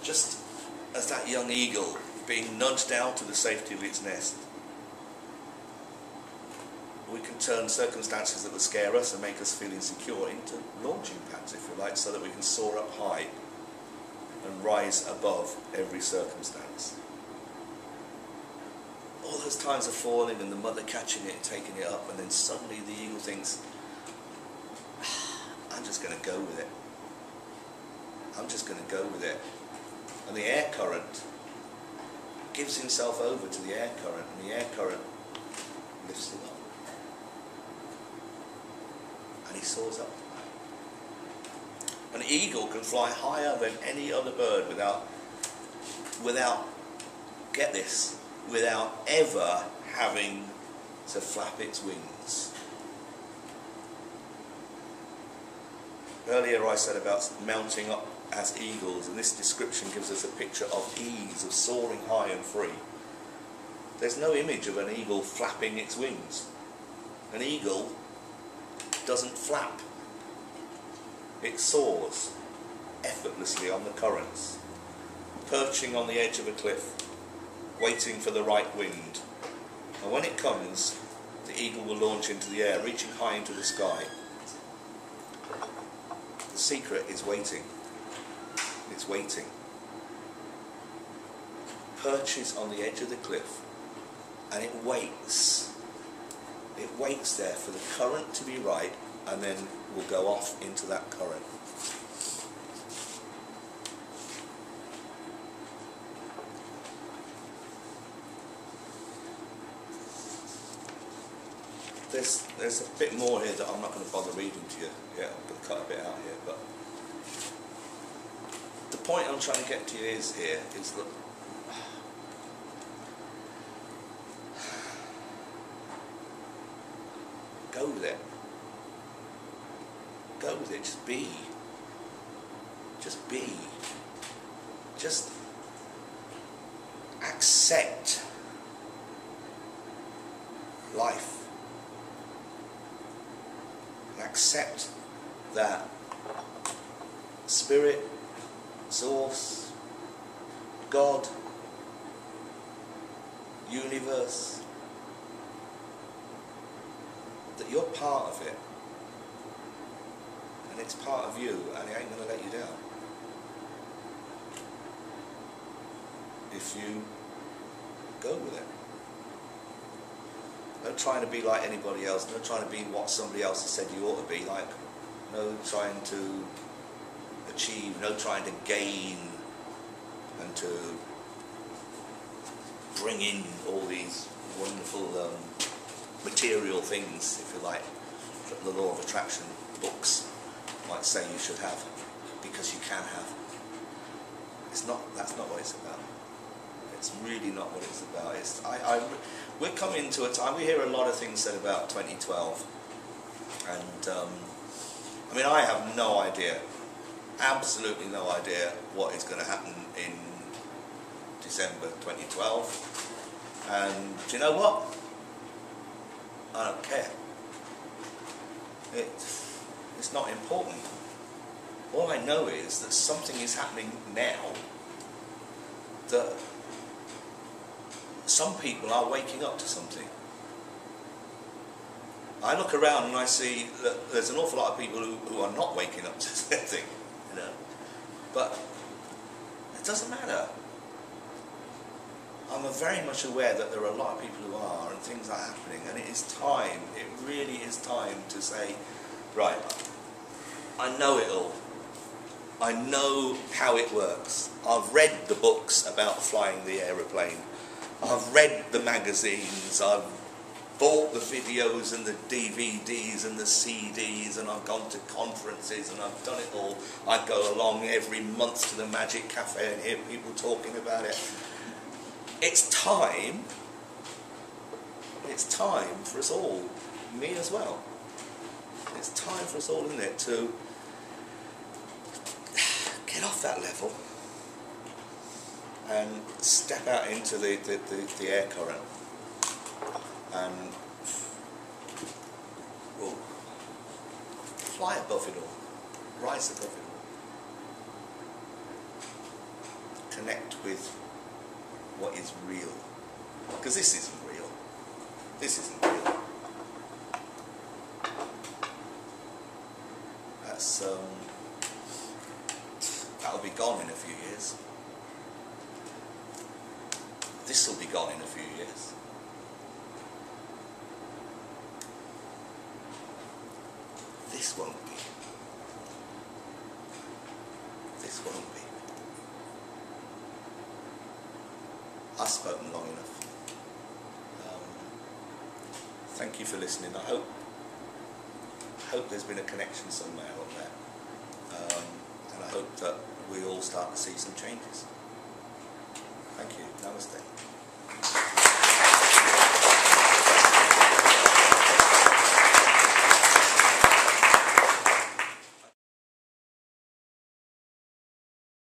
just as that young eagle being nudged out of the safety of its nest, we can turn circumstances that would scare us and make us feel insecure into launching pads, if you like, so that we can soar up high and rise above every circumstance. All those times of falling and the mother catching it and taking it up, and then suddenly the eagle thinks, I'm just going to go with it. I'm just going to go with it. And the air current gives himself over to the air current, and the air current lifts him up. And he soars up. An eagle can fly higher than any other bird without, get this, without ever having to flap its wings. Earlier I said about mounting up as eagles, and this description gives us a picture of ease, of soaring high and free. There's no image of an eagle flapping its wings. An eagle doesn't flap. It soars effortlessly on the currents, perching on the edge of a cliff, waiting for the right wind. And when it comes, the eagle will launch into the air, reaching high into the sky. The secret is waiting. It's waiting. Perches on the edge of the cliff, and it waits. It waits there for the current to be right, and then will go off into that current. There's a bit more here that I'm not going to bother reading to you. Yeah, I'm going to cut a bit out here, but the point I'm trying to get to you is that go with it. Go with it. Just be. Just be. Just accept life. Accept that Spirit, Source, God, universe, that you're part of it, and it's part of you, and it ain't going to let you down. If you go with it. No trying to be like anybody else, no trying to be what somebody else has said you ought to be like, no trying to achieve, no trying to gain and to bring in all these wonderful material things, if you like, that the law of attraction books might say you should have, because you can have. That's not what it's about. It's really not what it's about. We're coming to a time, we hear a lot of things said about 2012, and I mean, I have no idea, absolutely no idea what is going to happen in December 2012, and do you know what? I don't care. It's not important. All I know is that something is happening now that some people are waking up to something. I look around and I see that there's an awful lot of people who are not waking up to something, you know. But it doesn't matter. I'm very much aware that there are a lot of people who are, and things are happening, and it is time, it really is time to say, right, I know it all. I know how it works. I've read the books about flying the aeroplane. I've read the magazines, I've bought the videos and the DVDs and the CDs, and I've gone to conferences and I've done it all. I go along every month to the Magic Cafe and hear people talking about it. It's time for us all, me as well. It's time for us all, isn't it, to get off that level and step out into the air current and fly above it all, rise above it with what is real. Because this isn't real. This isn't real. That's, that'll be gone in a few years. This will be gone in a few years. This won't be. This won't be. I've spoken long enough. Thank you for listening. I hope there's been a connection somewhere up there. And I hope that we all start to see some changes. Thank you. Namaste.